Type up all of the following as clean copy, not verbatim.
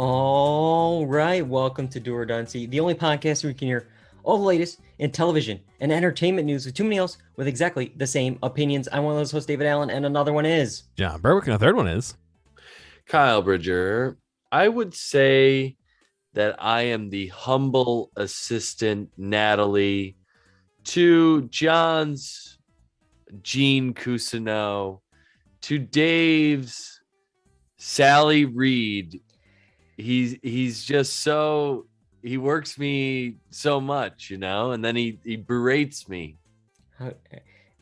All right, welcome to Dual Redundancy, the only podcast where you can hear all the latest in television and entertainment news with too many else with exactly the same opinions. I'm one of those hosts, David Allen, and another one is John Berwick, and the third one is Kyle Bridger. I would say that I am the humble assistant, Natalie, to John's Gene Cousineau, to Dave's Sally Reed. He's just so, he works me so much, and then he berates me. well,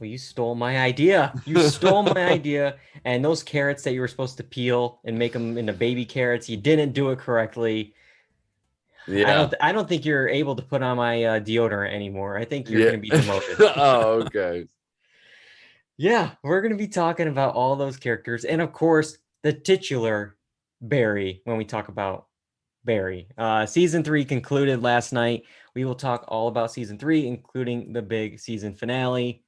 you stole my idea. You stole my idea, and those carrots that you were supposed to peel and make them into baby carrots, you didn't do it correctly. Yeah. I don't think you're able to put on my deodorant anymore. I think you're going to be demoted. Oh, okay. Yeah, we're going to be talking about all those characters, and of course, the titular Barry when we talk about Barry. Season 3 concluded last night. We will talk all about season 3, including the big season finale.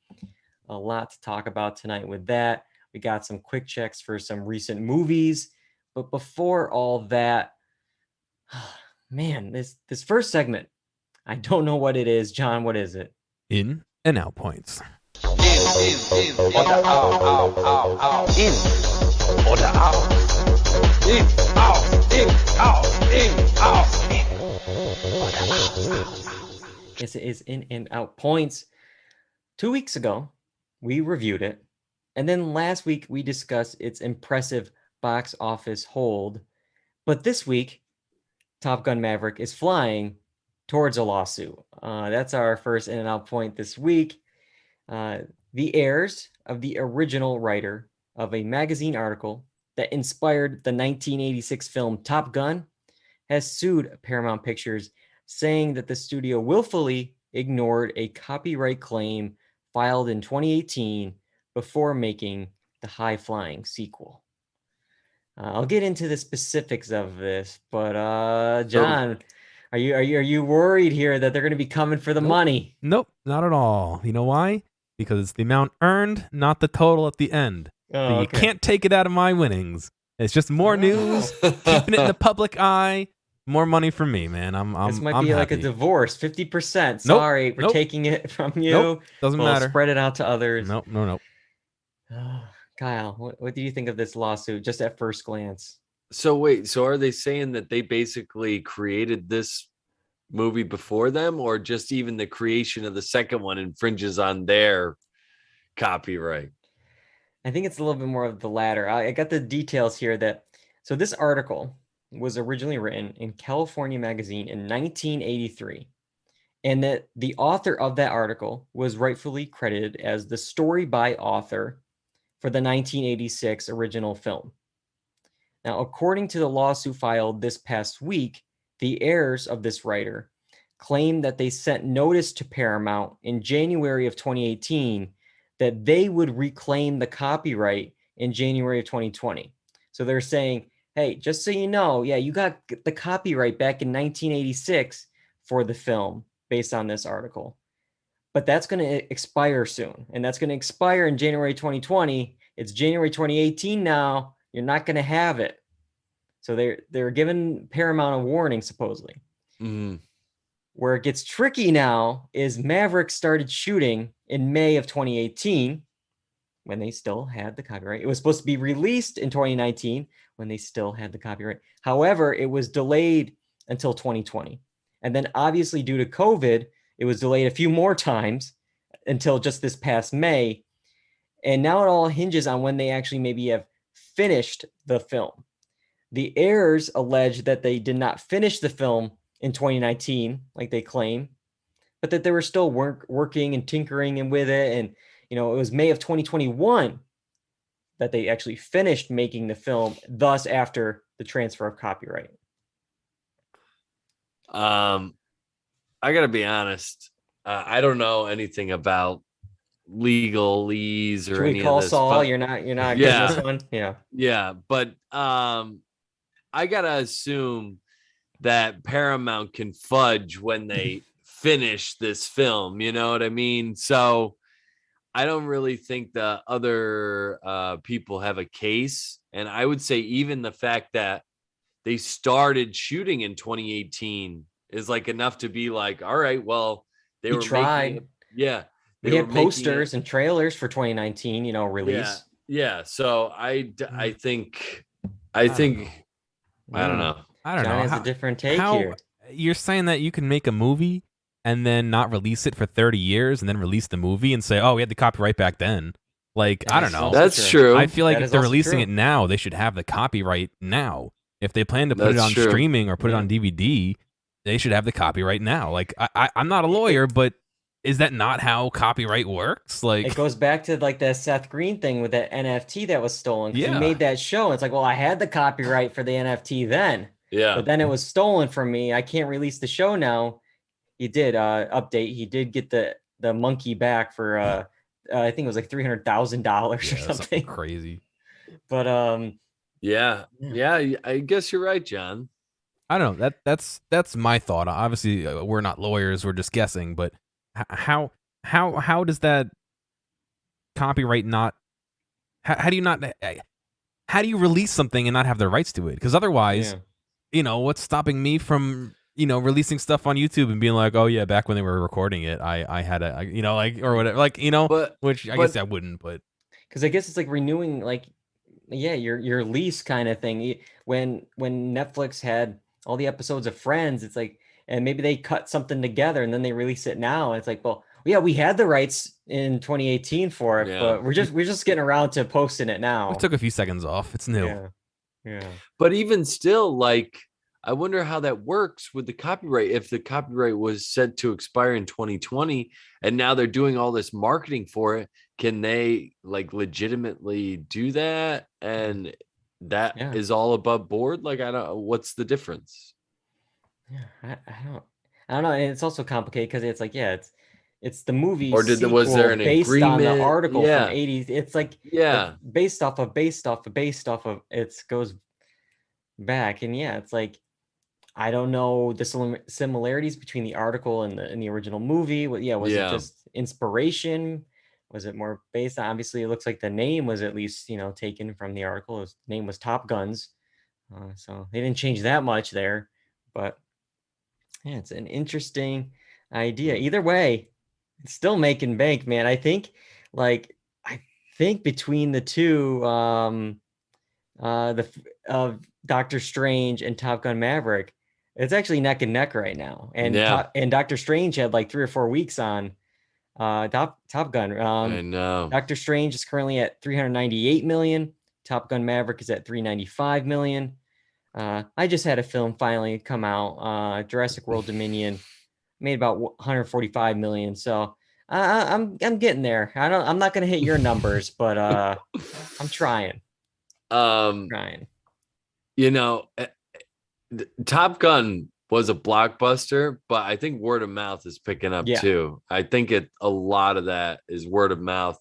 A lot to talk about tonight with that. We got some quick checks for some recent movies. But before all that, man, this first segment, I don't know what it is. John, what is it? In and Out Points. In or the out. In or the out. In, out. Yes, it is In and Out Points. 2 weeks ago, we reviewed it. And then last week, we discussed its impressive box office hold. But this week, Top Gun Maverick is flying towards a lawsuit. That's our first In and Out point this week. The heirs of the original writer of a magazine article that inspired the 1986 film Top Gun has sued Paramount Pictures, saying that the studio willfully ignored a copyright claim filed in 2018 before making the high-flying sequel. I'll get into the specifics of this, but John, are you worried here that they're going to be coming for the money? Nope, not at all. You know why? Because it's the amount earned, not the total at the end. Oh, so you can't take it out of my winnings. It's just more news, keeping it in the public eye. More money for me, man. This might be happy. like a divorce, 50%. Sorry, we're taking it from you. Doesn't matter. Spread it out to others. Nope. Kyle, what do you think of this lawsuit just at first glance? So wait, so are they saying that they basically created this movie before them, or just even the creation of the second one infringes on their copyright? I think it's a little bit more of the latter. I got the details here so this article was originally written in California Magazine in 1983, and that the author of that article was rightfully credited as the story by author for the 1986 original film. Now, according to the lawsuit filed this past week, the heirs of this writer claimed that they sent notice to Paramount in January of 2018 that they would reclaim the copyright in January of 2020. So they're saying, hey, just so you know, you got the copyright back in 1986 for the film based on this article. But that's going to expire soon. And that's going to expire in January 2020. It's January 2018 now. You're not going to have it. So they're giving Paramount a warning, supposedly. Mm-hmm. Where it gets tricky now is Maverick started shooting in May of 2018 when they still had the copyright. It was supposed to be released in 2019 when they still had the copyright. However, it was delayed until 2020. And then obviously due to COVID, it was delayed a few more times until just this past May. And now it all hinges on when they actually maybe have finished the film. The heirs allege that they did not finish the film in 2019, like they claim, but that they were still working and tinkering and with it. And, it was May of 2021 that they actually finished making the film, thus after the transfer of copyright. I got to be honest. I don't know anything about legalese or any call of this. Saul? You're not getting this one? Yeah. But I got to assume that Paramount can fudge when they finish this film. You know what I mean? So I don't really think the other people have a case. And I would say even the fact that they started shooting in 2018 is like enough to be like, all right, well, they We were tried. making it. Yeah. We had posters and trailers for 2019, release. Yeah. So I think I I don't know. don't know. I don't John know. has a different take here. You're saying that you can make a movie and then not release it for 30 years and then release the movie and say, oh, we had the copyright back then. Like, I don't know. That's true. I feel like That if is they're also releasing true. it now, they should have the copyright now. If they plan to put it That's on true. streaming or put it on DVD, they should have the copyright now. Like, I'm not a lawyer, but is that not how copyright works? Like, It goes back to like the Seth Green thing with that NFT that was stolen. 'Cause he Yeah. made that show. It's like, well, I had the copyright for the NFT then, Yeah. but then it was stolen from me. I can't release the show now. He did update. He did get the monkey back for I think it was like $300,000 or something crazy. But Yeah, I guess you're right, John. I don't know. That's my thought. Obviously, we're not lawyers. We're just guessing. But how does that copyright not? How do you not? How do you release something and not have the rights to it? Because otherwise, what's stopping me from releasing stuff on YouTube and being like, oh yeah, back when they were recording it, I had a or whatever, which I guess I wouldn't, but because I guess it's like renewing your lease kind of thing. When Netflix had all the episodes of Friends, it's like, and maybe they cut something together and then they release it now. And it's like, well, yeah, we had the rights in 2018 for it, but we're just getting around to posting it now. we took a few seconds off. It's new. Yeah. But even still, like, I wonder how that works with the copyright. If the copyright was set to expire in 2020 and now they're doing all this marketing for it, can they like legitimately do that? And that is all above board? Like, I don't know. What's the difference? Yeah, I don't know. And it's also complicated because it's like, it's the movie or was there an based agreement on the article from '80s. It's like based off of it goes back. And it's like, I don't know the similarities between the article and the original movie. Was it just inspiration? Was it more based on? Obviously, it looks like the name was at least taken from the article. His name was Top Guns, so they didn't change that much there. But it's an interesting idea. Either way, it's still making bank, man. I think between the two, Doctor Strange and Top Gun Maverick, it's actually neck and neck right now. And and Doctor Strange had like 3 or 4 weeks on Top Gun. I know. Doctor Strange is currently at 398 million. Top Gun Maverick is at 395 million. I just had a film finally come out, Jurassic World Dominion, made about 145 million. So I'm getting there. I'm not gonna hit your numbers, but I'm trying. Top Gun was a blockbuster, but I think word of mouth is picking up too. I think a lot of that is word of mouth,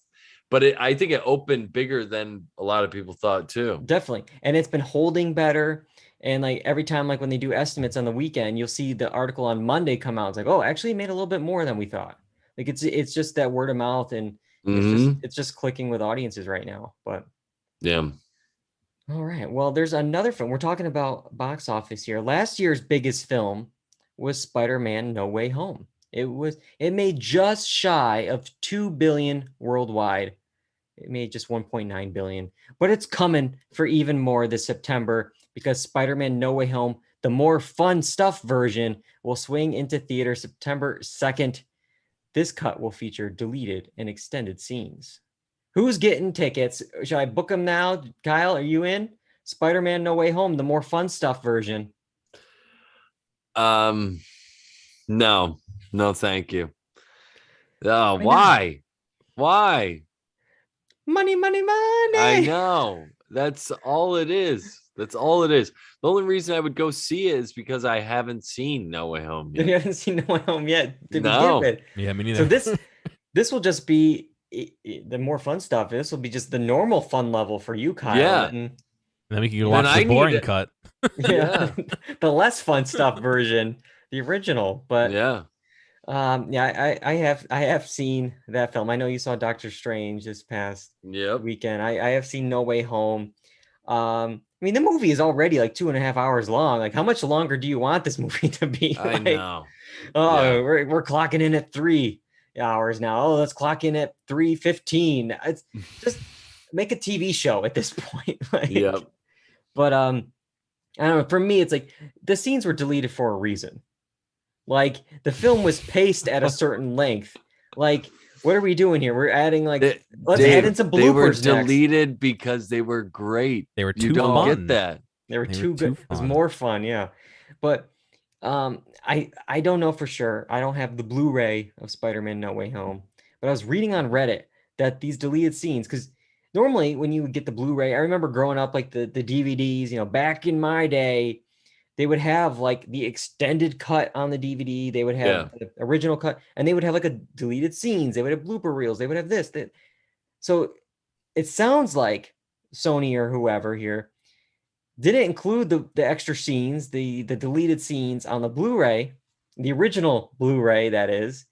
but I think it opened bigger than a lot of people thought too. Definitely. And it's been holding better. And like every time, like when they do estimates on the weekend, you'll see the article on Monday come out. It's like, oh, actually made a little bit more than we thought. Like it's just that word of mouth, and it's just clicking with audiences right now. But all right. Well, there's another film. We're talking about box office here. Last year's biggest film was Spider-Man: No Way Home. It made just shy of 2 billion worldwide. It made just 1.9 billion, but it's coming for even more this September because Spider-Man: No Way Home, the more fun stuff version, will swing into theater September 2nd. This cut will feature deleted and extended scenes. Who's getting tickets? Should I book them now? Kyle, are you in? Spider-Man: No Way Home, the more fun stuff version. No, thank you. Why? Money. I know. That's all it is. The only reason I would go see it is because I haven't seen No Way Home yet. You haven't seen No Way Home yet? No. Yeah, me neither. So this will just be the more fun stuff. This will be just the normal fun level for you, Kyle. Yeah. And then we can watch the boring cut. Yeah. The less fun stuff version, the original. But I have seen that film. I know you saw Doctor Strange this past weekend. I have seen No Way Home. I mean, the movie is already like 2.5 hours long. Like, how much longer do you want this movie to be? I Like, know. oh, Yeah. we're clocking in at 3 hours now. Oh, let's clock in at 3:15. It's just make a TV show at this point. Like, Yep. but I don't know. For me, it's like the scenes were deleted for a reason. Like the film was paced at a certain length. Like, what are we doing here? We're adding like let's add in some bloopers They were next. deleted because they were great. They were You too don't fun. get that. They were They were too good. too It was fun. more fun, yeah. But I don't know for sure. I don't have the Blu-ray of Spider-Man No Way Home, but I was reading on Reddit that these deleted scenes, because normally when you would get the Blu-ray, I remember growing up like the DVDs, back in my day, they would have like the extended cut on the DVD, they would have the original cut, and they would have like a deleted scenes, they would have blooper reels, they would have this, that. So it sounds like Sony or whoever here didn't include the extra scenes, the deleted scenes on the Blu-ray, the original Blu-ray, that is.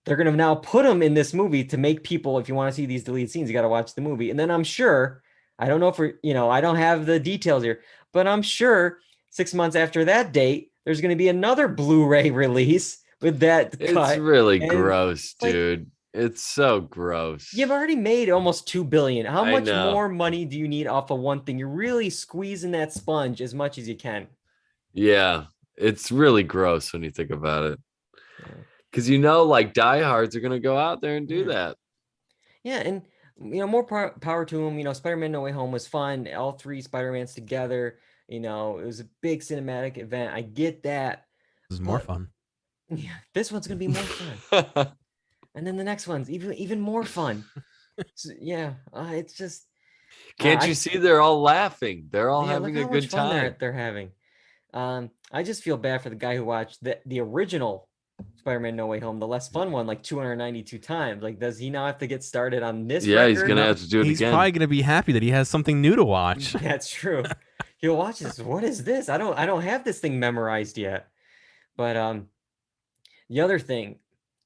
They're going to now put them in this movie to make people, if you want to see these deleted scenes, you got to watch the movie. And then I'm sure, I don't know if I don't have the details here, but I'm sure 6 months after that date, there's going to be another Blu-ray release with that cut. It's really And, gross, like, dude. It's so gross. You've already made almost $2 billion. How I much know. more money do you need off of one thing? You're really squeezing that sponge as much as you can. Yeah, it's really gross when you think about it. Yeah. Because like diehards are gonna go out there and do that. Yeah, and more power to them. Spider-Man No Way Home was fun. All three Spider-Mans together. It was a big cinematic event. I get that. This is more fun. Yeah, this one's gonna be more fun. And then the next one's even more fun. So, yeah, it's just Can't you see they're all laughing? They're all having look a how much good fun time. they're having. I just feel bad for the guy who watched the original Spider-Man No Way Home, the less fun one, like 292 times. Like, does he now have to get started on this? Yeah, he's record? gonna have to do it He's again. probably gonna be happy that he has something new to watch. That's true. He'll watch this. What is this? I don't have this thing memorized yet. But the other thing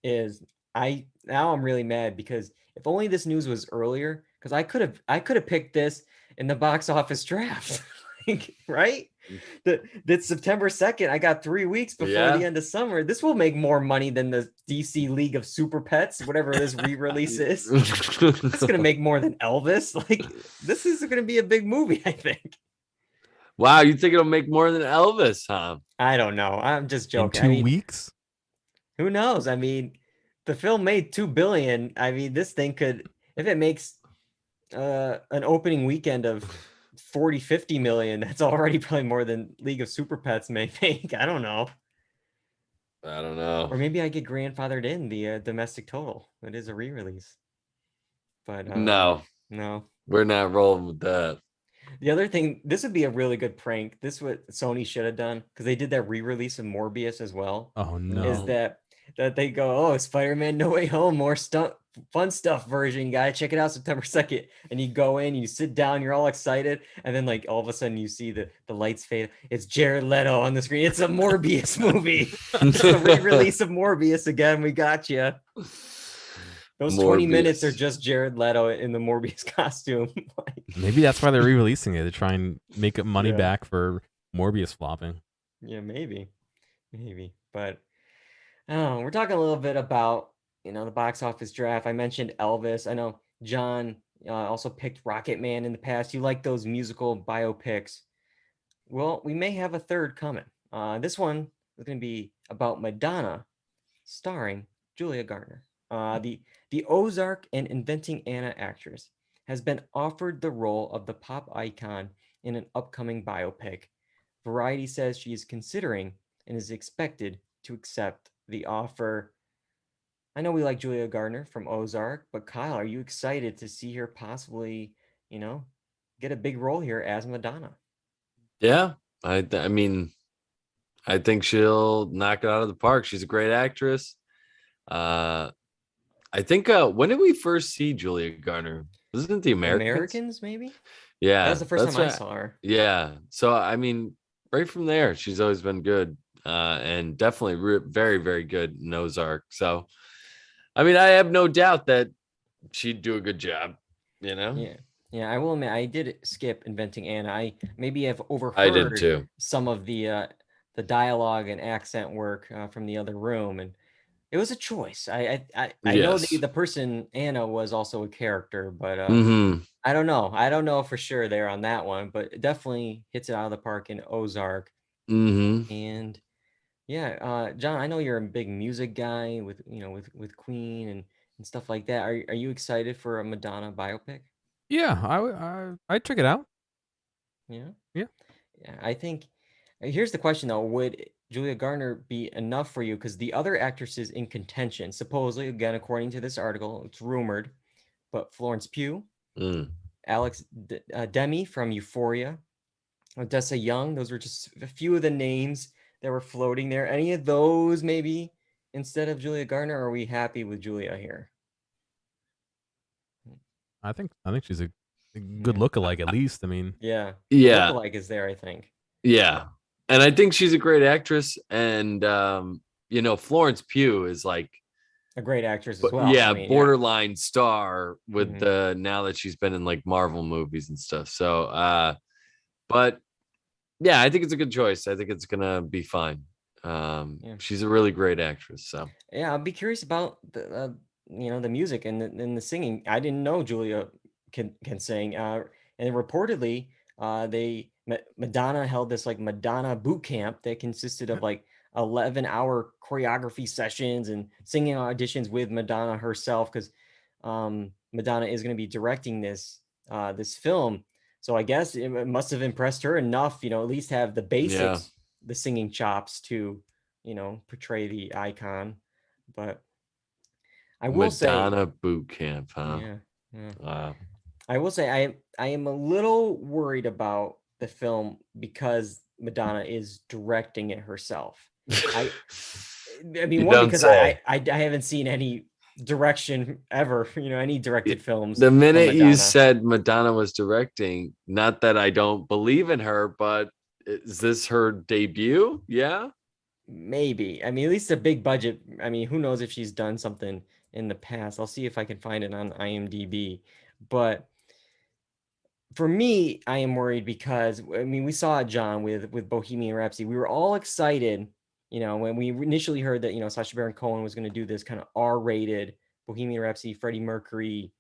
is now I'm really mad because if only this news was earlier, because I could have picked this in the box office draft. Like, right? That's September 2nd. I got 3 weeks before the end of summer. This will make more money than the DC League of Super Pets, whatever this re-release is. It's gonna make more than Elvis. Like, this is gonna be a big movie, I think. Wow, you think it'll make more than Elvis, huh? I don't know. I'm just joking. In 2 weeks? Who knows? I mean, the film made $2 billion. I mean, this thing could, if it makes an opening weekend of 40-50 million, that's already probably more than League of Super Pets may make. I don't know. I don't know. Or maybe I get grandfathered in the domestic total. It is a re-release. But no, we're not rolling with that. The other thing, this would be a really good prank. This is what Sony should have done, because they did that re-release of Morbius as well. Oh no! Is that they go, oh, Spider-Man No Way Home, more fun stuff version. You gotta check it out September 2nd. And you go in, you sit down, you're all excited, and then like all of a sudden you see the lights fade. It's Jared Leto on the screen. It's a Morbius movie. It's a re-release of Morbius again. We got you. Those 20 minutes are just Jared Leto in the Morbius costume. Maybe that's why they're re-releasing it, to try and make up money back for Morbius flopping. Yeah, maybe. But we're talking a little bit about the box office draft. I mentioned Elvis. I know John also picked Rocket Man in the past. You like those musical biopics. Well, we may have a third coming. This one is going to be about Madonna, starring Julia Garner. The Ozark and Inventing Anna actress has been offered the role of the pop icon in an upcoming biopic. Variety says she is considering and is expected to accept the offer. I know we like Julia Garner from Ozark, but Kyle, are you excited to see her possibly, get a big role here as Madonna? Yeah, I mean, I think she'll knock it out of the park. She's a great actress. I think when did we first see Julia Garner? Wasn't it the Americans? Maybe? Yeah. That was the first time I saw her. Yeah. So I mean, right from there, she's always been good. And definitely very, very good in Ozark. So I mean, I have no doubt that she'd do a good job, Yeah. Yeah, I will admit I did skip Inventing Anna. I maybe have I did overheard too. some of the dialogue and accent work from the other room, and it was a choice. I know Yes. the person Anna was also a character, but Mm-hmm. I don't know. I don't know for sure there on that one, but it definitely hits it out of the park in Ozark. Mm-hmm. And yeah, John, I know you're a big music guy with with Queen and stuff like that. Are you excited for a Madonna biopic? Yeah, I'd check it out. Yeah. Yeah. Yeah, I think here's the question though, would Julia Garner be enough for you? Because the other actresses in contention, supposedly, again, according to this article, it's rumored, but Florence Pugh, Mm. Demi from Euphoria, Odessa Young, those were just a few of the names that were floating there. Any of those maybe instead of Julia Garner, or are we happy with Julia here? I think she's a good Yeah. lookalike at least. I mean, Yeah. The Yeah. lookalike is there, I think. Yeah. And I think she's a great actress. And Florence Pugh is like, A great actress as but well. I yeah, mean, yeah. borderline star with Mhm. the now that she's been in like Marvel movies and stuff. So but yeah, I think it's a good choice. I think it's gonna be fine. Yeah. She's a really great actress. So Yeah, I'll be curious about the music and the singing. I didn't know Julia can sing. And reportedly, Madonna held this like Madonna boot camp that consisted of like 11-hour choreography sessions and singing auditions with Madonna herself, because Madonna is going to be directing this film. So I guess it must have impressed her enough, at least have the yeah, basics, the singing chops to portray the icon. But I will say, Madonna boot camp, huh? yeah, yeah. Wow. I will say I am a little worried about the film because Madonna is directing it herself. I I mean, You one, don't because say. I haven't seen any direction ever, any directed films The from minute you Madonna. said Madonna was directing, not that I don't believe in her, but is this her debut? Yeah. Maybe. I mean, at least a big budget. I mean, who knows if she's done something in the past. I'll see if I can find it on IMDb. But for me, I am worried because I mean, we saw it, John, with Bohemian Rhapsody. We were all excited, when we initially heard that, Sacha Baron Cohen was going to do this kind of R-rated Bohemian Rhapsody, Freddie Mercury,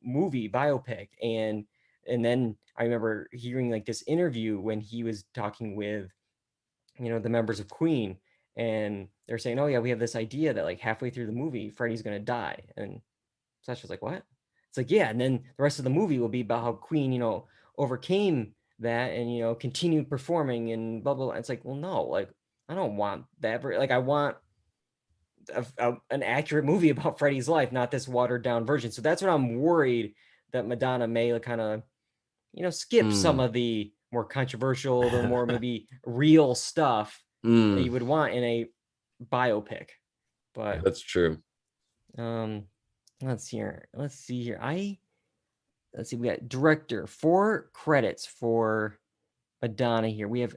movie biopic. And then I remember hearing like this interview when he was talking with, the members of Queen, and they're saying, "Oh yeah, we have this idea that like halfway through the movie, Freddie's going to die." And Sasha's like, "What?" It's like, "Yeah." And then the rest of the movie will be about how Queen, overcame that and continued performing and blah blah blah. It's like, well, no, like I don't want that. Like I want an accurate movie about Freddie's life, not this watered down version. So that's what I'm worried that Madonna may kind of, skip some Mm. of the more controversial, the more maybe real stuff that Mm, you would want in a biopic. yeah. But that's true. um let's see here. Let's see, we got director, 4 credits for Madonna here. We have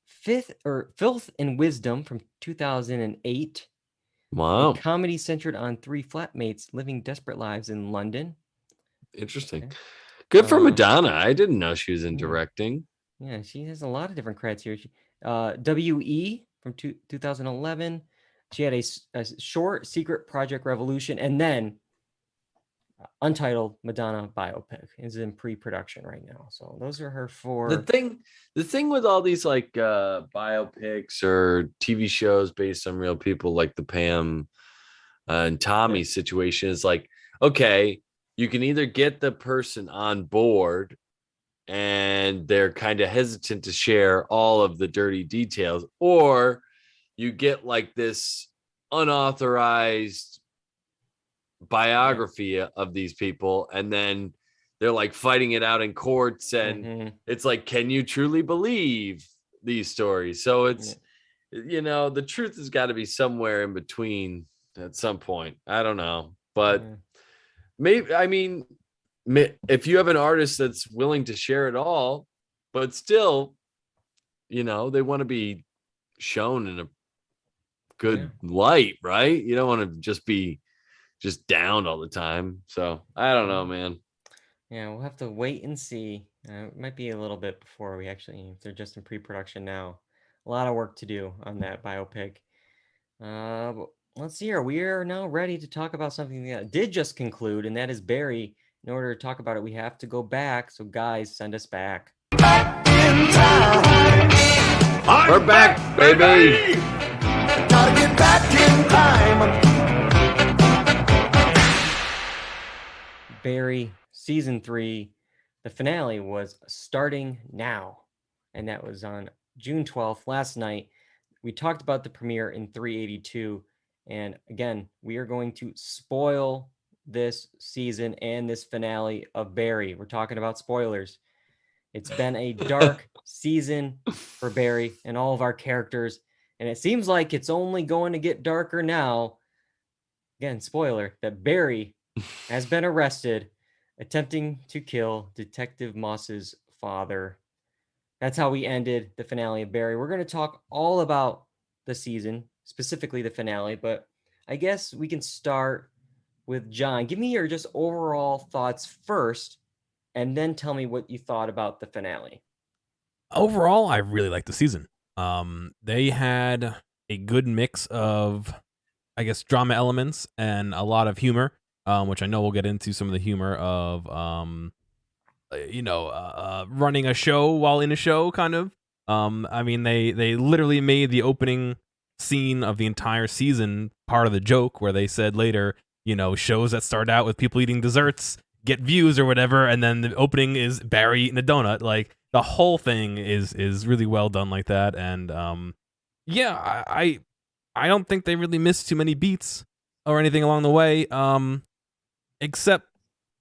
Filth and Wisdom from 2008, a Wow. comedy centered on 3 flatmates living desperate lives in London. Interesting. Okay. Good for Madonna. I didn't know she was in Yeah. directing. Yeah, she has a lot of different credits here. WE from 2011. She had a short Secret Project Revolution, and then Untitled Madonna biopic is in pre-production right now. So those are her The 4. thing, the thing with all these like biopics or TV shows based on real people, like the Pam and Tommy situation, is like, okay, you can either get the person on board and they're kind of hesitant to share all of the dirty details, or you get like this unauthorized biography of these people, and then they're like fighting it out in courts, and it's like, can you truly believe these stories? So it's the truth has got to be somewhere in between at some point. I don't know, but maybe, I mean, if you have an artist that's willing to share it all, but still, they want to be shown in a good light, right? You don't want to just be just down all the time. So I don't know, man. Yeah, we'll have to wait and see. It might be a little bit before we actually, if they're just in pre-production now. A lot of work to do on that biopic. But let's see here. We are now ready to talk about something that did just conclude, and that is Barry. In order to talk about it, we have to go back. So, guys, send us back. We're back, baby. Gotta get back in time. Barry, season 3, the finale was starting now, and that was on June 12th, last night. We talked about the premiere in 382, and again, we are going to spoil this season and this finale of Barry. We're talking about spoilers. It's been a dark season for Barry and all of our characters, and it seems like it's only going to get darker now. Again, spoiler, that Barry has been arrested attempting to kill Detective Moss's father. That's how we ended the finale of Barry. We're going to talk all about the season, specifically the finale, but I guess we can start with John. Give me your just overall thoughts first, and then tell me what you thought about the finale. Overall, I really liked the season. They had a good mix of, I guess, drama elements and a lot of humor, which I know we'll get into some of the humor of, running a show while in a show, kind of. I mean, they literally made the opening scene of the entire season part of the joke, where they said later, shows that start out with people eating desserts get views or whatever, and then the opening is Barry eating a donut. Like, the whole thing is really well done like that, and yeah, I don't think they really missed too many beats or anything along the way, except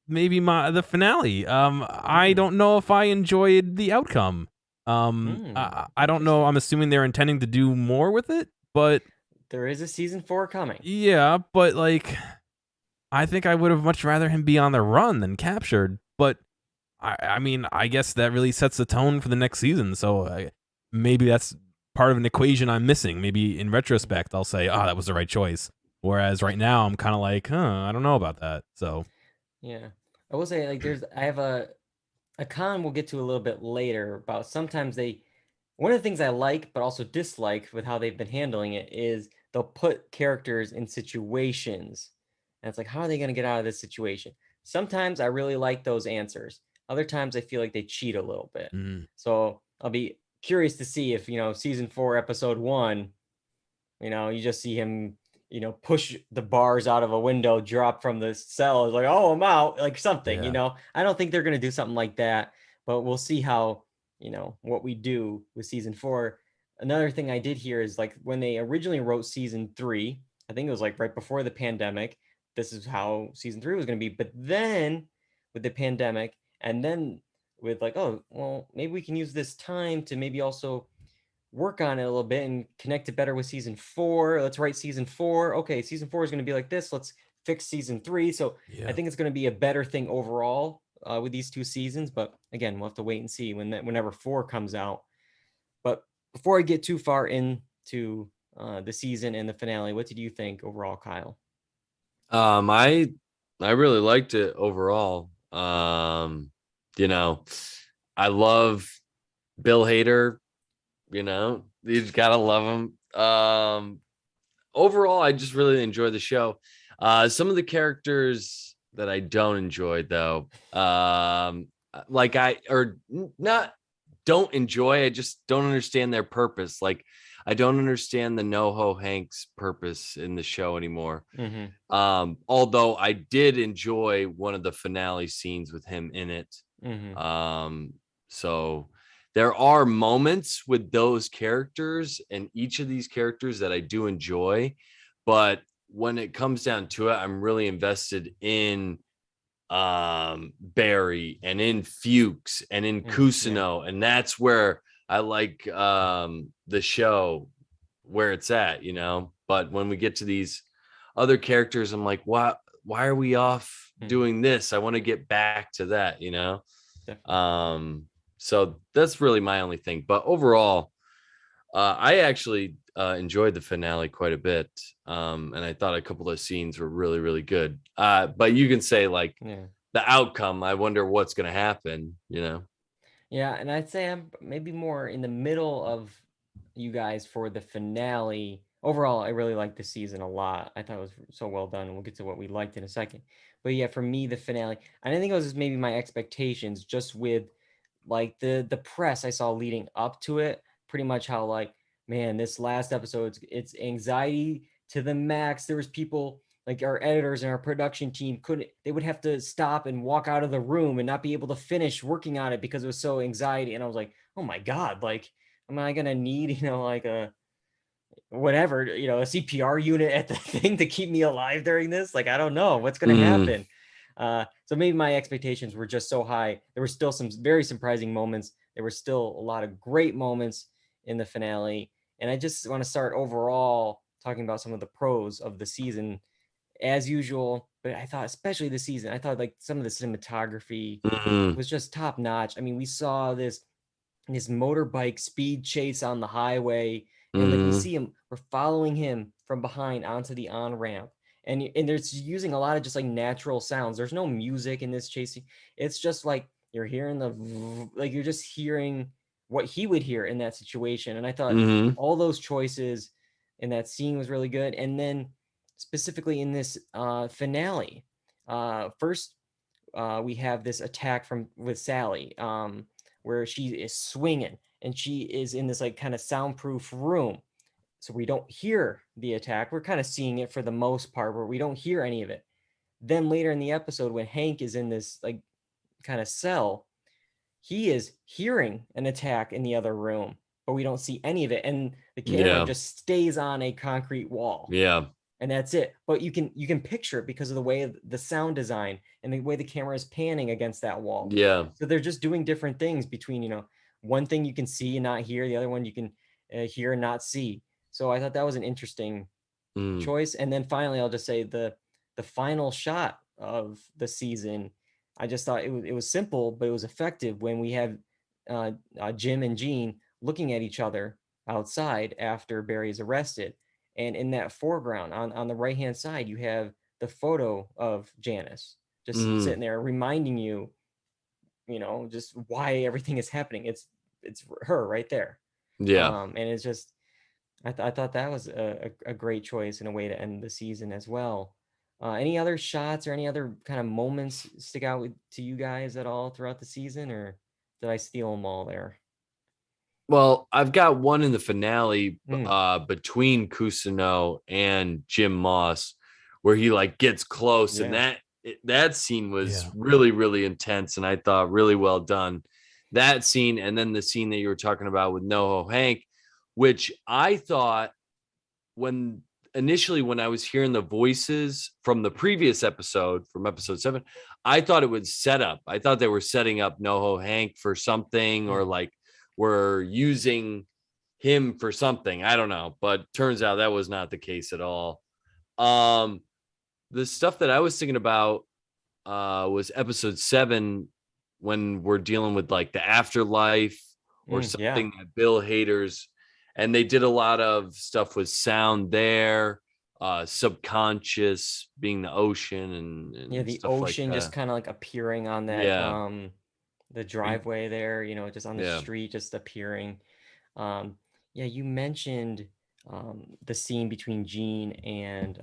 maybe the finale. I don't know if I enjoyed the outcome. I don't know. I'm assuming they're intending to do more with it, but there is a season 4 coming. Yeah, but like, I think I would have much rather him be on the run than captured. But I mean, I guess that really sets the tone for the next season. So maybe that's part of an equation I'm missing. Maybe in retrospect, I'll say, that was the right choice. Whereas right now, I'm kind of like, I don't know about that. So yeah, I will say, like, I have a con we'll get to a little bit later about sometimes one of the things I like but also dislike with how they've been handling it is they'll put characters in situations, and it's like, how are they going to get out of this situation? Sometimes I really like those answers. Other times I feel like they cheat a little bit. So I'll be curious to see if, season 4, episode 1, you just see him, push the bars out of a window, drop from the cell. It's like, oh, I'm out, like something, Yeah. I don't think they're going to do something like that, but we'll see how, what we do with season 4. Another thing I did hear is, like, when they originally wrote season 3, I think it was like right before the pandemic, this is how season 3 was going to be. But then with the pandemic, and then with, like, oh, well, maybe we can use this time to maybe also work on it a little bit and connect it better with season 4. Let's write season 4. Okay, season 4 is going to be like this. Let's fix season 3. So yeah. I think it's going to be a better thing overall with these 2 seasons. But again, we'll have to wait and see whenever 4 comes out. But before I get too far into the season and the finale, what did you think overall, Kyle? I really liked it overall. I love Bill Hader. You just gotta love him. Overall, I just really enjoyed the show. Some of the characters that I don't enjoy, though, don't enjoy. I just don't understand their purpose. Like, I don't understand the NoHo Hank's purpose in the show anymore. Although I did enjoy one of the finale scenes with him in it. So there are moments with those characters and each of these characters that I do enjoy, but when it comes down to it, I'm really invested in Barry and in Fuchs and in Cousineau, and that's where I like the show where it's at, But when we get to these other characters, I'm like, why are we off doing this? I want to get back to that, So that's really my only thing. But overall, I actually enjoyed the finale quite a bit. And I thought a couple of scenes were really, really good. But you can say, like, the outcome. I wonder what's going to happen, you know? Yeah, and I'd say I'm maybe more in the middle of you guys for the finale. Overall, I really liked the season a lot. I thought it was so well done, and we'll get to what we liked in a second. But yeah, for me, the finale, I didn't think it was just maybe my expectations, just with like the press I saw leading up to it, pretty much how like, man, this last episode, it's anxiety to the max. There was people like our editors and our production team couldn't, they would have to stop and walk out of the room and not be able to finish working on it because it was so anxiety. And I was like, oh my God, like, am I gonna need, like a whatever, a CPR unit at the thing to keep me alive during this? Like, I don't know what's gonna happen. So maybe my expectations were just so high. There were still some very surprising moments. There were still a lot of great moments in the finale. And I just want to start overall talking about some of the pros of the season as usual. But I thought, especially this season, I thought like some of the cinematography was just top notch. I mean, we saw this motorbike speed chase on the highway, and like we see him, we're following him from behind onto the on ramp, and there's using a lot of just like natural sounds. There's no music in this chasing. It's just like you're hearing like you're just hearing what he would hear in that situation. And I thought all those choices in that scene was really good. And then specifically in this finale, first we have this attack with Sally, where she is swinging and she is in this like kind of soundproof room, so we don't hear the attack. We're kind of seeing it for the most part, where we don't hear any of it. Then later in the episode, when Hank is in this like kind of cell, he is hearing an attack in the other room, but we don't see any of it, and the camera just stays on a concrete wall. And that's it. But you can picture it because of the way the sound design and the way the camera is panning against that wall. So they're just doing different things between, one thing you can see and not hear, the other one you can hear and not see. So I thought that was an interesting choice. And then finally, I'll just say the final shot of the season, I just thought it was simple, but it was effective when we have Jim and Jean looking at each other outside after Barry is arrested. And in that foreground, on the right-hand side, you have the photo of Janice just sitting there reminding you, just why everything is happening. It's her right there. And it's just, I thought that was a great choice and a way to end the season as well. Any other shots or any other kind of moments stick out to you guys at all throughout the season, or did I steal them all there? Well, I've got one in the finale between Cousineau and Jim Moss, where he like gets close, and that scene was really, really intense, and I thought really well done. That scene, and then the scene that you were talking about with NoHo Hank, which I thought when I was hearing the voices from the previous episode, from episode 7, I thought it was set up. I thought they were setting up NoHo Hank for something, or like we're using him for something. I don't know, but turns out that was not the case at all. The stuff that I was thinking about was episode 7, when we're dealing with like the afterlife or something that Bill Hader's, and they did a lot of stuff with sound there, subconscious being the ocean and the stuff ocean like just kind of like appearing on that the driveway there, just on the street, just appearing. You mentioned the scene between Gene and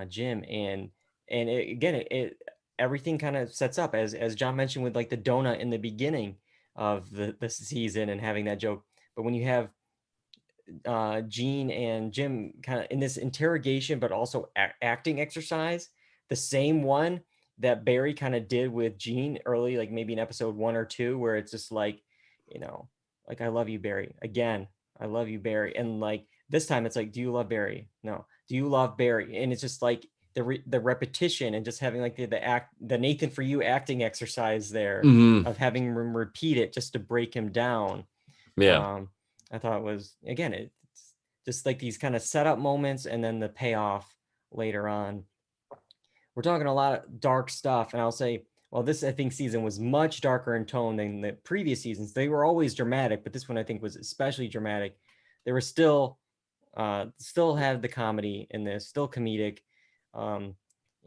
Jim, and it everything kind of sets up as John mentioned with like the donut in the beginning of the season and having that joke. But when you have Gene and Jim kind of in this interrogation, but also acting exercise, the same one that Barry kind of did with Gene early, like maybe in episode 1 or 2, where it's just like, like, I love you, Barry. Again, I love you, Barry. And like this time it's like, do you love Barry? No. Do you love Barry? And it's just like the repetition and just having like the Nathan For You acting exercise there of having him repeat it just to break him down. I thought it was, again, it's just like these kind of setup moments and then the payoff later on. We're talking a lot of dark stuff, and I'll say, well, this, I think, season was much darker in tone than the previous seasons. They were always dramatic, but this one I think was especially dramatic. There was still have the comedy in this, still comedic.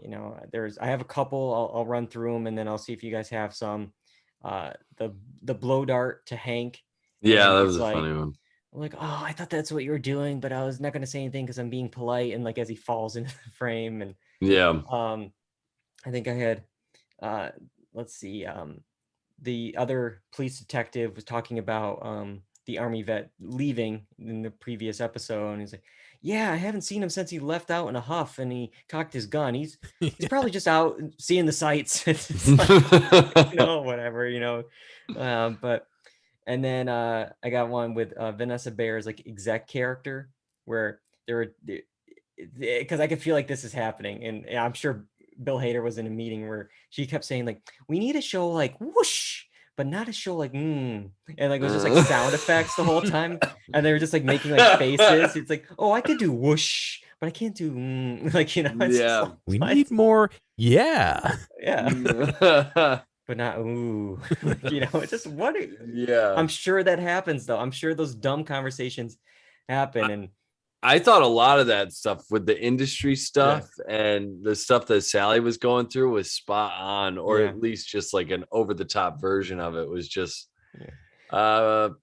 I have a couple. I'll run through them, and then I'll see if you guys have some. The blow dart to Hank. Yeah, And that he's was a like, funny one. I'm like, oh, I thought that's what you were doing, but I was not going to say anything because I'm being polite. And like as he falls into the frame, and Yeah. I think I had, uh, let's see, the other police detective was talking about the army vet leaving in the previous episode, and he's like, "Yeah, I haven't seen him since he left out in a huff and he cocked his gun. He's probably just out seeing the sights." It's like, whatever, but and then I got one with Vanessa Bayer's like exec character where there were because I could feel like this is happening, and I'm sure Bill Hader was in a meeting where she kept saying like, "We need a show like whoosh, but not a show like and like it was just like sound effects the whole time, and they were just like making like faces. It's like, oh, I could do whoosh, but I can't do like it's just like, We what? need more. Yeah. But not ooh. It's just what? Yeah. I'm sure that happens though. I'm sure those dumb conversations happen, and I thought a lot of that stuff with the industry stuff and the stuff that Sally was going through was spot on, or at least just like an over the top version of it was just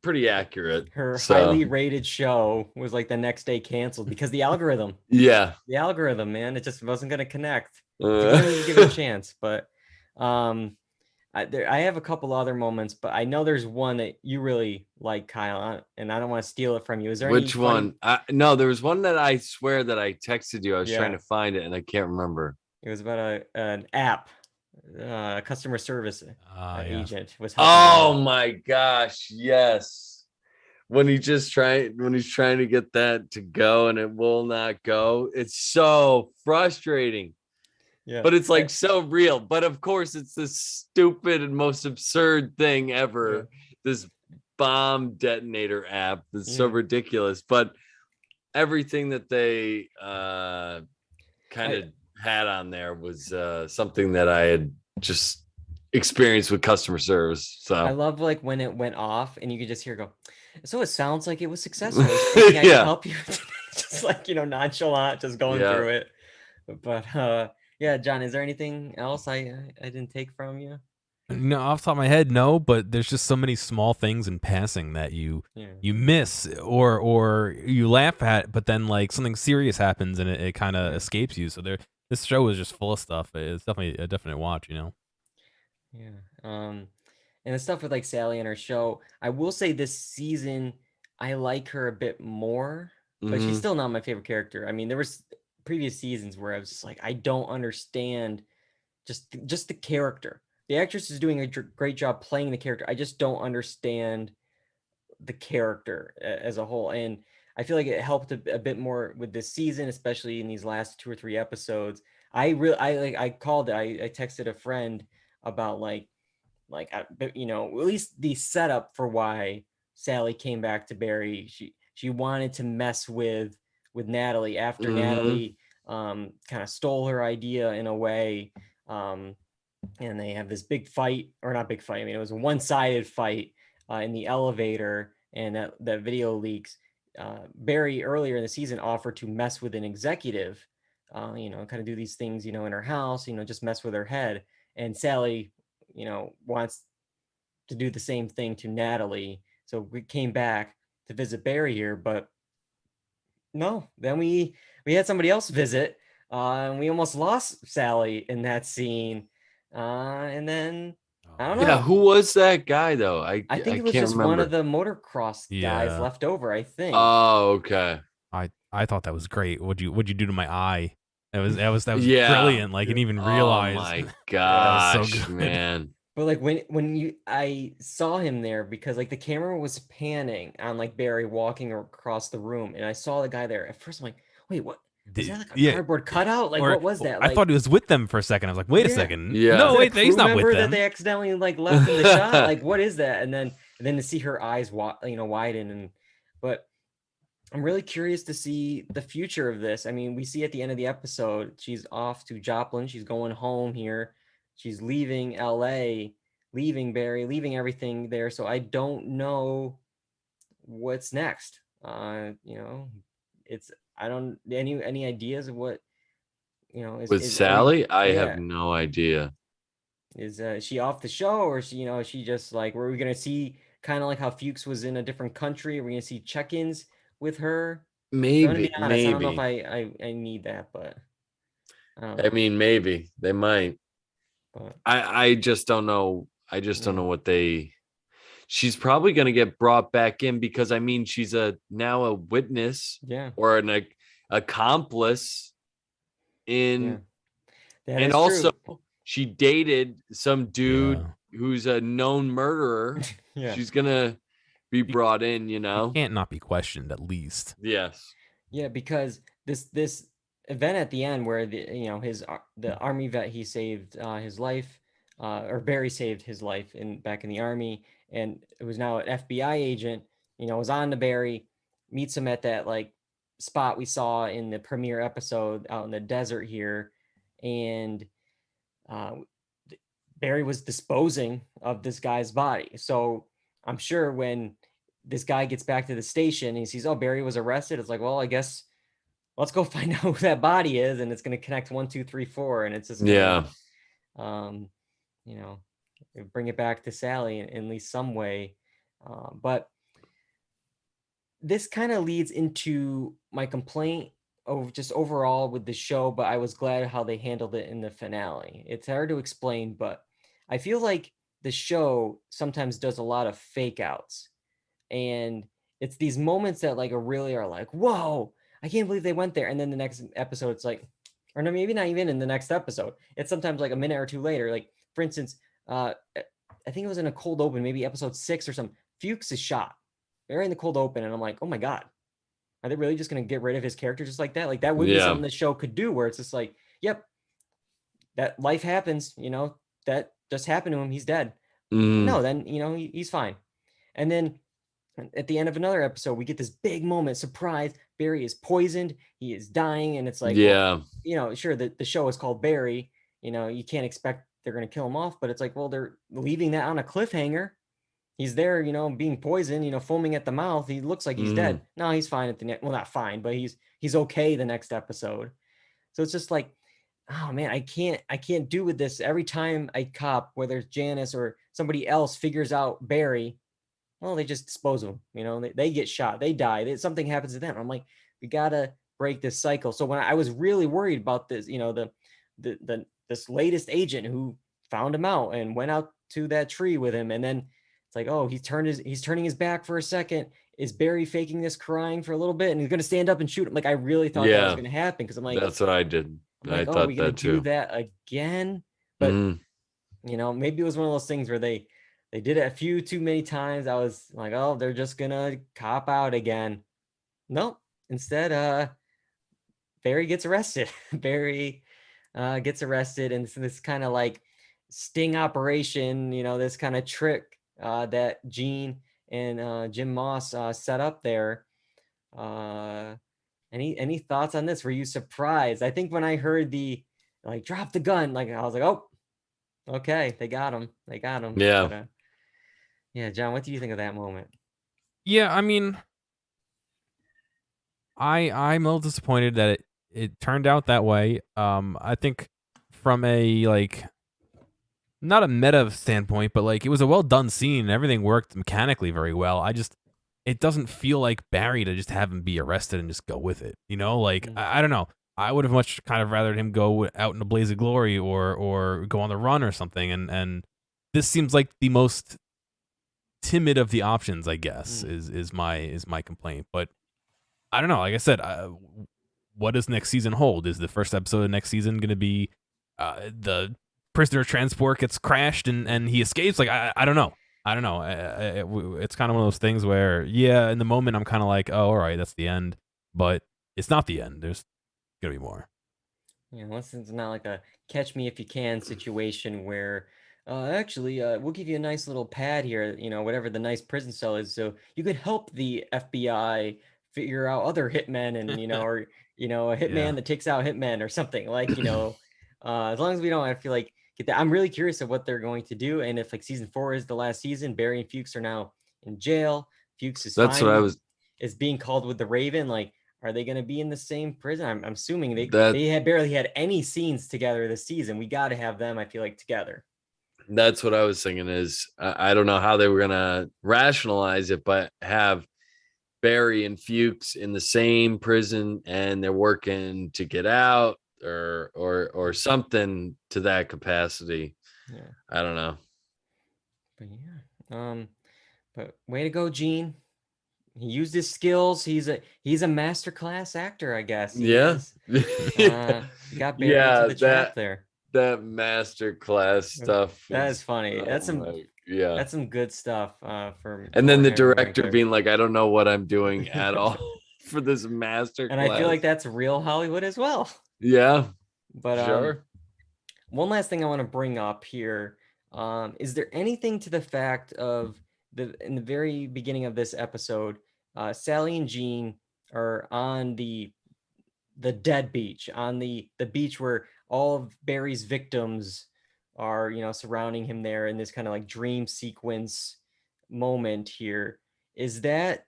pretty accurate. Her highly rated show was like the next day canceled because the algorithm. Yeah. The algorithm, man, it just wasn't going to connect. You don't even give it a chance. But I have a couple other moments, but I know there's one that you really like, Kyle, and I don't want to steal it from you. Is there which one? No, there was one that I swear that I texted you. I was trying to find it and I can't remember. It was about an app, customer service agent was helping. Oh my gosh, yes. When he's trying to get that to go and it will not go. It's so frustrating. Yeah. But it's like so real. But of course, it's this stupid and most absurd thing ever. Yeah. This bomb detonator app that's so ridiculous. But everything that they kind of had on there was something that I had just experienced with customer service. So I love like when it went off and you could just hear it go. So it sounds like it was successful. I can help you. Just like nonchalant, just going through it. But yeah, John, is there anything else I didn't take from you? No, off the top of my head, no. But there's just so many small things in passing that you miss or you laugh at, but then like something serious happens and it kind of escapes you. So this show is just full of stuff. It's definitely a definite watch, Yeah. And the stuff with like Sally and her show, I will say this season I like her a bit more, but she's still not my favorite character. I mean, there was previous seasons where I was just like, I don't understand just the character. The actress is doing a great job playing the character. I just don't understand the character as a whole. And I feel like it helped a bit more with this season, especially in these last 2 or 3 episodes. I texted a friend about at least the setup for why Sally came back to Barry. She wanted to mess with Natalie after Natalie kind of stole her idea in a way, and they have this big fight, or not big fight. I mean, it was a one-sided fight in the elevator, and that video leaks. Barry earlier in the season offered to mess with an executive, kind of do these things, in her house, just mess with her head. And Sally, wants to do the same thing to Natalie. So we came back to visit Barry here, but no, then we had somebody else visit, and we almost lost Sally in that scene. And then I don't know. Yeah, who was that guy though? I think it was just one of the motocross guys left over, I think. Oh, okay. I thought that was great. What'd you do to my eye? That was brilliant. Like, I didn't even realize. Oh my gosh, so man. But like when I saw him there, because like the camera was panning on like Barry walking across the room, and I saw the guy there. At first, I'm like, wait, what? Is that like a cardboard cutout? Like, what was that? Like, I thought he was with them for a second. I was like, wait a second. Yeah. No, wait, he's not with them. That they accidentally like left in the shot. Like, what is that? And then to see her eyes widen, but I'm really curious to see the future of this. I mean, we see at the end of the episode, she's off to Joplin. She's going home here. She's leaving LA, leaving Barry, leaving everything there. So I don't know what's next. Any ideas of what is With is Sally, I have yeah, no idea. is she off the show, or is she, is she just like, were we gonna see kind of like how Fuchs was in a different country? Are we gonna see check-ins with her? I'm gonna be Maybe, honest, I don't know if maybe. I need that, but I don't I know. mean, maybe they might. But I just don't know. I just don't yeah, know what they. She's probably going to get brought back in because I mean she's now a witness yeah, or an accomplice yeah, in, that and is also true. she dated some dude Yeah. who's a known murderer. Yeah, She's gonna be She, brought in, you she know. can't not be questioned at least. Yes. yeah, because this event at the end where the army vet, he saved his life, or Barry saved his life back in the army, and it was now an FBI agent, was on to Barry, meets him at that like spot we saw in the premiere episode out in the desert here, and uh, Barry was disposing of this guy's body. So I'm sure when this guy gets back to the station and he sees, oh, Barry was arrested, it's like, well, I guess let's go find out who that body is, and it's going to connect 1, 2, 3, 4, and it's just going Yeah. to, you know, bring it back to Sally in at least some way. But this kind of leads into my complaint of just overall with the show, but I was glad how they handled it in the finale. It's hard to explain, but I feel like the show sometimes does a lot of fake outs, and it's these moments that like are like, whoa, I can't believe they went there, and then the next episode it's like, or no, maybe not even in the next episode, it's sometimes like a minute or two later. Like for instance, I think it was in a cold open, maybe episode 6 or something, Fuchs is shot. They're in the cold open, and I'm like, oh my god, are they really just going to get rid of his character just like that? Like that would be Yeah. something the show could do, where it's just like, yep, that life happens, that just happened to him, he's dead. Mm, No, then he's fine. And then at the end of another episode, we get this big moment, surprise, Barry is poisoned, he is dying, and it's like, well, yeah. sure, the show is called Barry, you can't expect they're going to kill him off, but it's like, well, they're leaving that on a cliffhanger. He's there, being poisoned, foaming at the mouth, he looks like he's dead. Mm, No, he's fine at the next, well, not fine, but he's okay the next episode. So it's just like, oh man, I can't do with this. Every time I cop, whether it's Janice or somebody else figures out Barry, well, they just dispose of them. They get shot, they die, something happens to them. I'm like, we gotta break this cycle. So when I was really worried about this, this latest agent who found him out and went out to that tree with him, and then it's like, oh, he's turning his back for a second. Is Barry faking this, crying for a little bit, and he's gonna stand up and shoot him? Like I really thought that was yeah. gonna happen, because I'm like, That's what I did. I oh, are we thought gonna that do too. that again? But Mm, maybe it was one of those things where they did it a few too many times. I was like, oh, they're just gonna cop out again. Nope. Instead, Barry gets arrested. Barry gets arrested, and this kind of like sting operation, this kind of trick that Gene and Jim Moss set up there. Uh, any thoughts on this? Were you surprised? I think when I heard the like drop the gun, like I was like, oh, okay, they got him. They got him. yeah. But yeah, John, what do you think of that moment? Yeah, I mean, I'm a little disappointed that it turned out that way. I think from a like not a meta standpoint, but like it was a well done scene and everything worked mechanically very well. It doesn't feel like Barry to just have him be arrested and just go with it. Like Mm, I don't know. I would have much kind of rathered him go out in a blaze of glory or go on the run or something. And this seems like the most timid of the options, I guess, mm. is my complaint. But I don't know. Like I said, what does next season hold? Is the first episode of next season going to be the prisoner transport gets crashed and he escapes? Like I don't know. I don't know. It's kind of one of those things where, yeah, in the moment I'm kind of like, oh, all right, that's the end, but it's not the end. There's gonna be more. Unless it's not like a catch me if you can situation where actually we'll give you a nice little pad here, whatever the nice prison cell is, so you could help the FBI figure out other hitmen, and or a hitman Yeah. that takes out hitmen or something, like as long as we don't, I feel like, get that. I'm really curious of what they're going to do, and if like season 4 is the last season, Barry and Fuchs are now in jail. Fuchs is That's what I fine, was. is being called with the Raven. Like, Are they going to be in the same prison? I'm assuming That they had barely had any scenes together this season. We got to have them, I feel like, together. that's what I was thinking. Is I don't know how they were gonna rationalize it, but have Barry and Fuchs in the same prison and they're working to get out or something to that capacity. Yeah. I don't know. But yeah. But way to go, Gene. He used his skills. He's a masterclass actor, I guess. He Yeah. is. He got Barry into Yeah, the trap there. that master class stuff. That is funny. That's yeah. some good stuff for And then the Henry director Winkler. being like, I don't know what I'm doing at all for this master And class. I feel like that's real Hollywood as well. Yeah. But Sure. one last thing I want to bring up here. Is there anything to the fact of in the very beginning of this episode, Sally and Jean are on the dead beach, on the beach where all of Barry's victims are, surrounding him there in this kind of like dream sequence moment here. Is that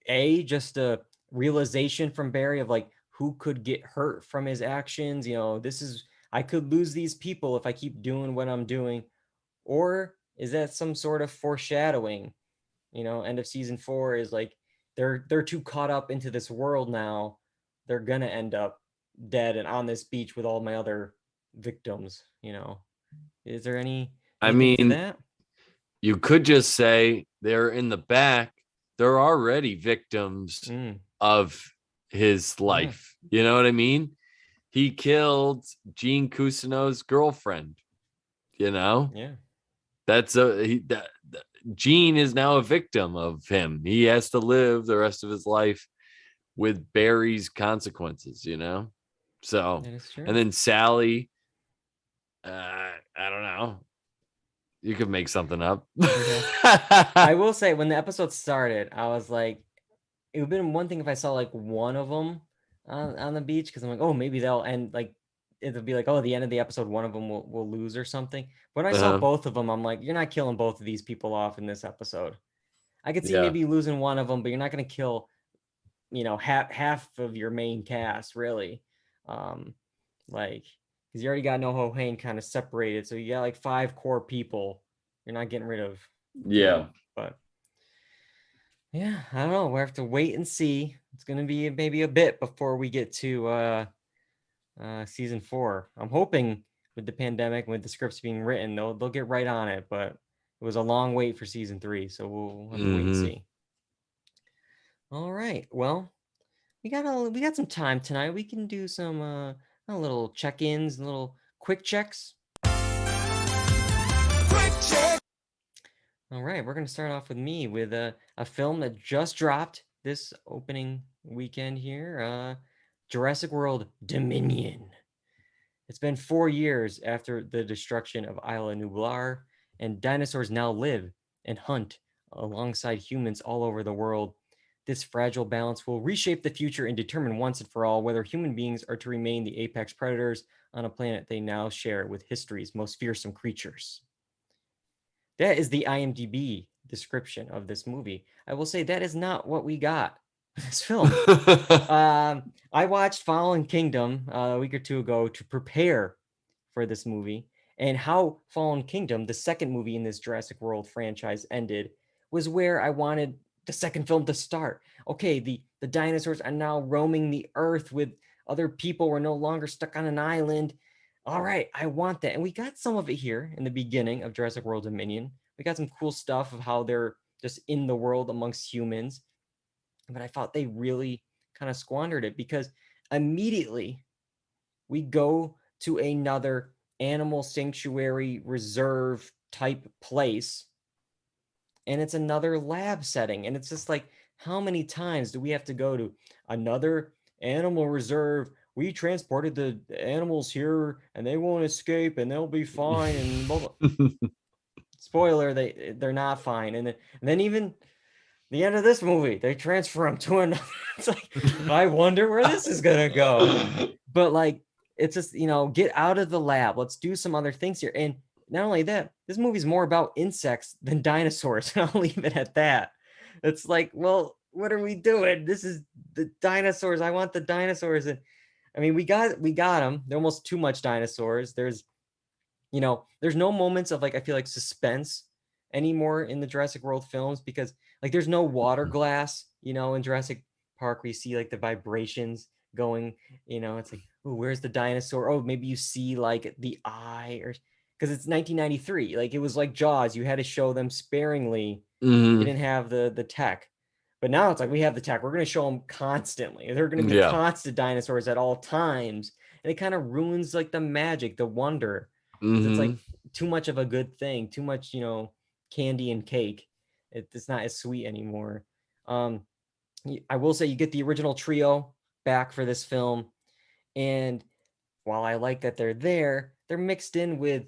just a realization from Barry of like who could get hurt from his actions? I could lose these people if I keep doing what I'm doing. Or is that some sort of foreshadowing? End of season 4 is like they're too caught up into this world now. They're gonna end up dead and on this beach with all my other victims. Is there anything to that? You could just say they're in the back. They're already victims of his life. You know what I mean? He killed Gene Cousineau's girlfriend. Yeah. That's Gene is now a victim of him. He has to live the rest of his life with Barry's consequences, So, That is true. and then Sally, I don't know. You could make something up. I will say, when the episode started, I was like, it would have been one thing if I saw like one of them on the beach, because I'm like, oh, maybe they'll end, like it'll be like, oh, the end of the episode, one of them will lose or something. When I saw both of them, I'm like, you're not killing both of these people off in this episode. I could see maybe losing one of them, but you're not going to kill, half of your main cast, really. Because you already got NoHo Hank kind of separated, so you got like 5 core people you're not getting rid of. Yeah. But yeah, I don't know. We'll have to wait and see. It's going to be maybe a bit before we get to season 4. I'm hoping with the pandemic, with the scripts being written, they'll get right on it. But it was a long wait for season 3, so we'll have to wait and see. All right. Well, we got some time tonight. We can do some little check-ins, little quick checks. Quick check. All right, we're going to start off with me with a film that just dropped this opening weekend here, Jurassic World Dominion. It's been 4 years after the destruction of Isla Nublar, and dinosaurs now live and hunt alongside humans all over the world. This fragile balance will reshape the future and determine once and for all whether human beings are to remain the apex predators on a planet they now share with history's most fearsome creatures. That is the IMDb description of this movie. I will say that is not what we got in this film. I watched Fallen Kingdom a week or two ago to prepare for this movie, and how Fallen Kingdom, the second movie in this Jurassic World franchise, ended was where I wanted the second film to start. Okay, the dinosaurs are now roaming the earth with other people. We're no longer stuck on an island. All right, I want that. And we got some of it here in the beginning of Jurassic World Dominion. We got some cool stuff of how they're just in the world amongst humans. But I thought they really kind of squandered it, because immediately we go to another animal sanctuary reserve type place, and it's another lab setting. And it's just like, how many times do we have to go to another animal reserve? We transported the animals here and they won't escape and they'll be fine. And blah, blah. Spoiler, they're not fine. And then even the end of this movie, they transfer them to another. It's like, I wonder where this is going to go. But like, it's just, get out of the lab. Let's do some other things here. And not only that, this movie's more about insects than dinosaurs. And I'll leave it at that. It's like, well, what are we doing? This is the dinosaurs. I want the dinosaurs. And I mean, we got them. They're almost too much dinosaurs. There's no moments of like, I feel like suspense anymore in the Jurassic World films, because like there's no water glass, in Jurassic Park we see like the vibrations going, it's like, oh, where's the dinosaur? Oh, maybe you see like the eye, or because it's 1993. Like it was like Jaws. You had to show them sparingly. You didn't have the tech. But now it's like we have the tech. We're going to show them constantly. They're going to be constant dinosaurs at all times. And it kind of ruins like the magic, the wonder. It's like too much of a good thing, too much, candy and cake. It's not as sweet anymore. I will say you get the original trio back for this film. And while I like that they're there, they're mixed in with,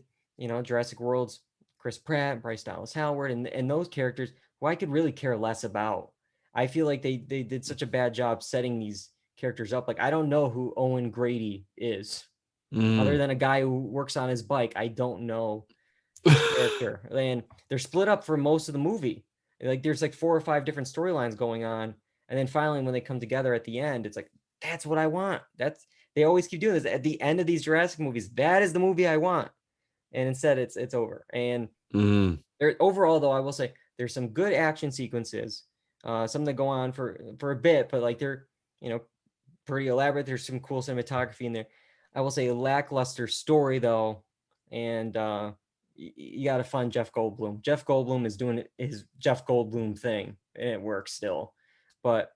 Jurassic World's Chris Pratt, Bryce Dallas Howard, and those characters who I could really care less about. I feel like they did such a bad job setting these characters up. Like, I don't know who Owen Grady is. Other than a guy who works on his bike. I don't know the character. And they're split up for most of the movie. Like there's like 4 or 5 different storylines going on. And then finally when they come together at the end, it's like, that's what I want. They always keep doing this at the end of these Jurassic movies. That is the movie I want. And instead it's over. And overall though, I will say there's some good action sequences, some that go on for a bit, but like they're, pretty elaborate. There's some cool cinematography in there. I will say a lackluster story though, and you got to fund Jeff Goldblum. Jeff Goldblum is doing his Jeff Goldblum thing, and it works still. But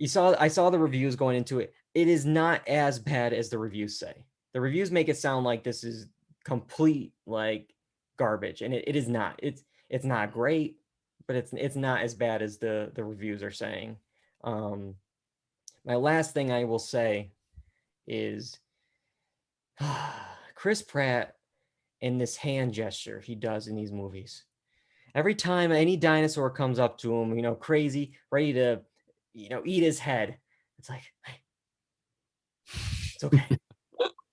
I saw the reviews going into it. It is not as bad as the reviews say. The reviews make it sound like this is complete like garbage, and it is not. It's not great, but it's not as bad as the reviews are saying. My last thing I will say is Chris Pratt and this hand gesture he does in these movies. Every time any dinosaur comes up to him, crazy, ready to, eat his head, it's like, hey, it's okay.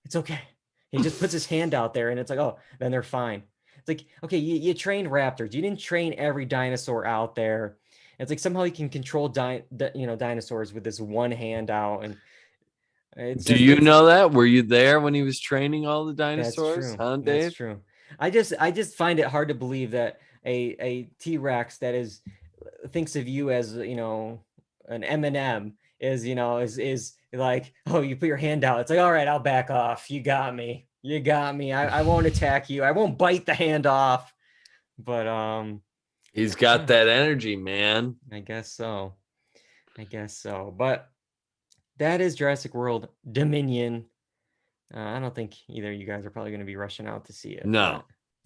It's okay. He just puts his hand out there and it's like, oh, then they're fine. It's like, okay, you trained raptors. You didn't train every dinosaur out there. It's like somehow you can control dinosaurs with this one hand out. And do you know that? Were you there when he was training all the dinosaurs? That's true. Huh, Dave? That's true. I just find it hard to believe that a T-Rex that thinks of you as, an M&M is like, oh, you put your hand out. It's like, all right, I'll back off. You got me. I won't attack you. I won't bite the hand off. But he's got that energy, man. I guess so. But that is Jurassic World Dominion. I don't think either of you guys are probably going to be rushing out to see it.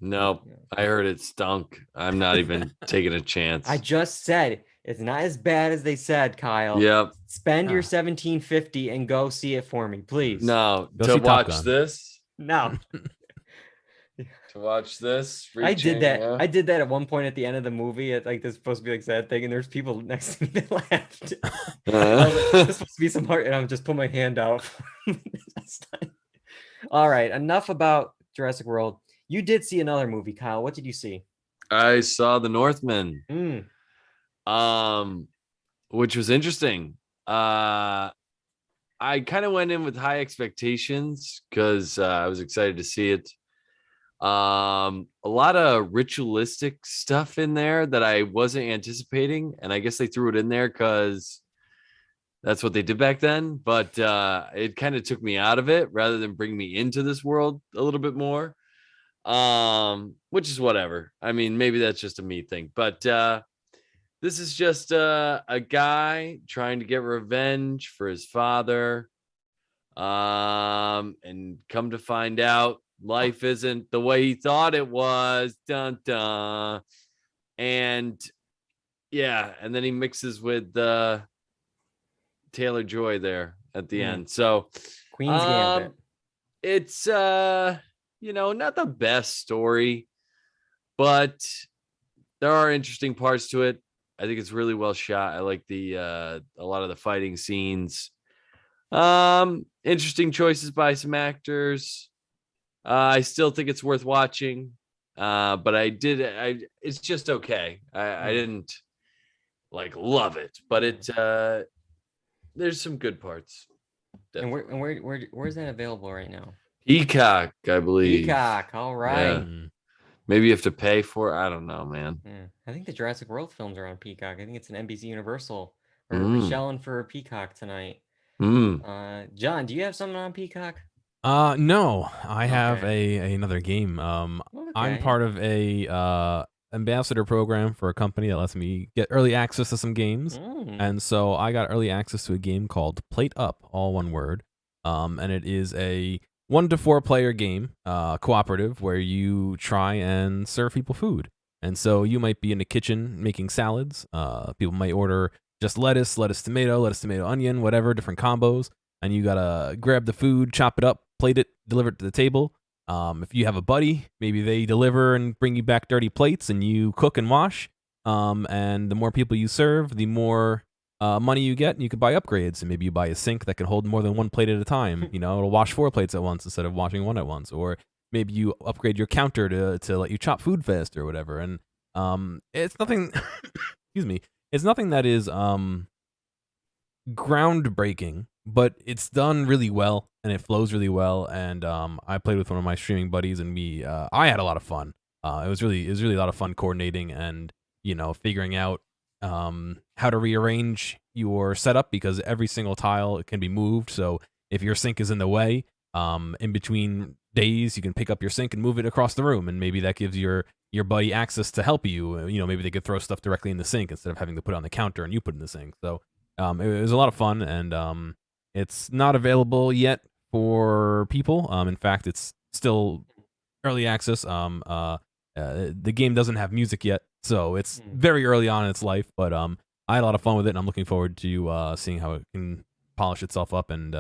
Nope. I heard it stunk. I'm not even taking a chance. I just said it's not as bad as they said, Kyle. Yep. Spend your $17.50 and go see it for me, please. No, to watch this. No. To watch this. I did that. Yeah. I did that at one point at the end of the movie. It's like this supposed to be like sad thing, and there's people next to me that laughed. This supposed to be some heart, and I'm just put my hand out. All right, enough about Jurassic World. You did see another movie, Kyle. What did you see? I saw The Northman. Which was interesting. I kind of went in with high expectations because I was excited to see it. A lot of ritualistic stuff in there that I wasn't anticipating, and I guess they threw it in there because that's what they did back then. But it kind of took me out of it rather than bring me into this world a little bit more. Which is whatever. I mean, maybe that's just a me thing, but this is just a guy trying to get revenge for his father. And come to find out, life isn't the way he thought it was. Dun dun. And yeah, and then he mixes with Taylor Joy there at the end. So Queen's Gambit. It's not the best story, but there are interesting parts to it. I think it's really well shot. I like a lot of the fighting scenes. Interesting choices by some actors. I still think it's worth watching. But it's just okay. I didn't like love it, but it there's some good parts. And Definitely. where's that available right now? Peacock, I believe. Peacock. All right. Mm. Maybe you have to pay for it. I don't know, man. Yeah. I think the Jurassic World films are on Peacock. I think it's an NBC Universal. We're Mm, shelling for Peacock tonight. mm. John, do you have something on Peacock? No, I have Okay. another game. I'm Okay. part of a ambassador program for a company that lets me get early access to some games, Mm. and so I got early access to a game called PlateUp, all one word. And it is a 1 to 4 player game, cooperative, where you try and serve people food. And so you might be in the kitchen making salads. People might order just lettuce, lettuce, tomato, onion, whatever, different combos, and you gotta grab the food, chop it up, plate it, deliver it to the table. If you have a buddy, maybe they deliver and bring you back dirty plates, and you cook and wash. And the more people you serve, the more money you get, and you can buy upgrades. And maybe you buy a sink that can hold more than 1 plate at a time. It'll wash 4 plates at once instead of washing 1 at once. Or maybe you upgrade your counter to let you chop food faster or whatever. And it's nothing. Excuse me. It's nothing that is groundbreaking, but it's done really well and it flows really well. And I played with one of my streaming buddies, and I had a lot of fun. It was really a lot of fun coordinating and figuring out how to rearrange your setup, because every single tile can be moved. So if your sink is in the way, in between days, you can pick up your sink and move it across the room, and maybe that gives your buddy access to help you. Maybe they could throw stuff directly in the sink instead of having to put it on the counter and you put it in the sink. So it was a lot of fun, and it's not available yet for people. In fact, it's still early access. The game doesn't have music yet, so it's very early on in its life. But I had a lot of fun with it, and I'm looking forward to seeing how it can polish itself up and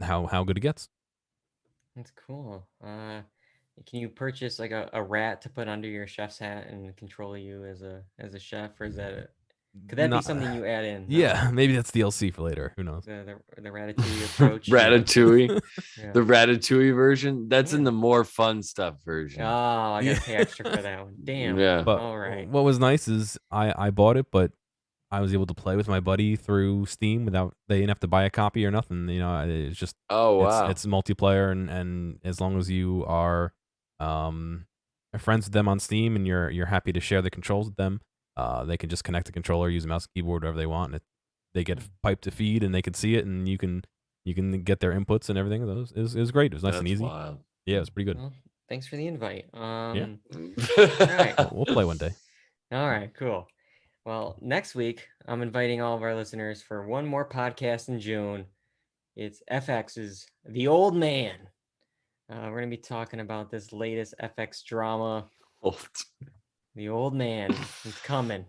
how good it gets. That's cool. Can you purchase like a rat to put under your chef's hat and control you as a chef, or is that could that be Not, something you add in? yeah, maybe that's DLC for later. Who knows? The Ratatouille approach. Ratatouille, Yeah. the Ratatouille version. That's in Yeah. the more fun stuff version. Oh, I Yeah. gotta pay extra for that one. Damn. Yeah. But All right. what was nice is I bought it, but I was able to play with my buddy through Steam without they didn't have to buy a copy or nothing. It's just Oh wow. it's multiplayer, and as long as you are friends with them on Steam and you're happy to share the controls with them, they can just connect the controller, use a mouse and keyboard, whatever they want, and they get piped to feed, and they can see it, and you can get their inputs and everything. It was great. It was nice and That's easy. wild. Yeah, it was pretty good. Well, thanks for the invite. Yeah. All right. We'll play one day. All right, cool. Well, next week, I'm inviting all of our listeners for one more podcast in June. It's FX's The Old Man. We're going to be talking about this latest FX drama, The Old Man. It's coming.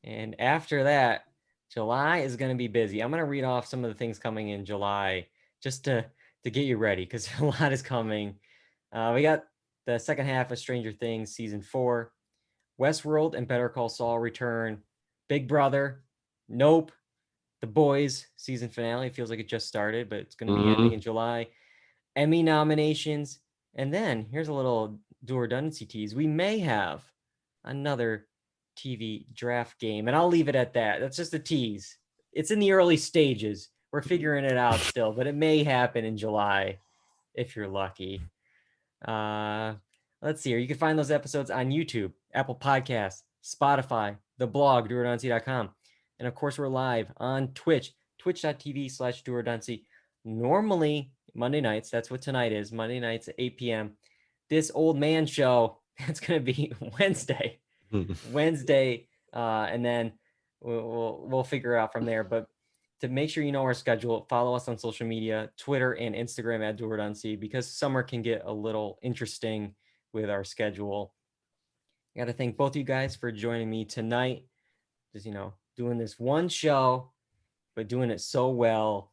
And after that, July is going to be busy. I'm going to read off some of the things coming in July just to get you ready, because a lot is coming. We got the second half of Stranger Things season 4. Westworld and Better Call Saul return. Big Brother, Nope, The Boys season finale. It feels like it just started, but it's going to be ending in July. Emmy nominations. And then here's a little Dual Redundancy tease. We may have another TV draft game, and I'll leave it at that. That's just a tease. It's in the early stages. We're figuring it out still, but it may happen in July if you're lucky. Let's see here. You can find those episodes on YouTube, Apple Podcasts, Spotify, the blog, dualredundancy.com. And of course, we're live on Twitch, twitch.tv/dualredundancy. Normally, Monday nights, that's what tonight is, Monday nights at 8 p.m. This old man show, that's going to be Wednesday. And then we'll figure out from there. But to make sure you know our schedule, follow us on social media, Twitter and Instagram at Dual Redundancy, because summer can get a little interesting with our schedule. I got to thank both you guys for joining me tonight. Just, doing this one show, but doing it so well.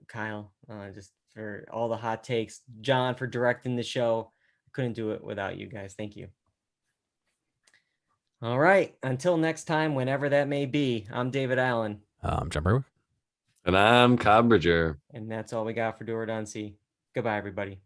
Kyle, just for all the hot takes. John, for directing the show. I couldn't do it without you guys. Thank you. All right. Until next time, whenever that may be, I'm David Allen. I'm John Berwick. And I'm Kyle Bridger. And that's all we got for Dual Redundancy. Goodbye, everybody.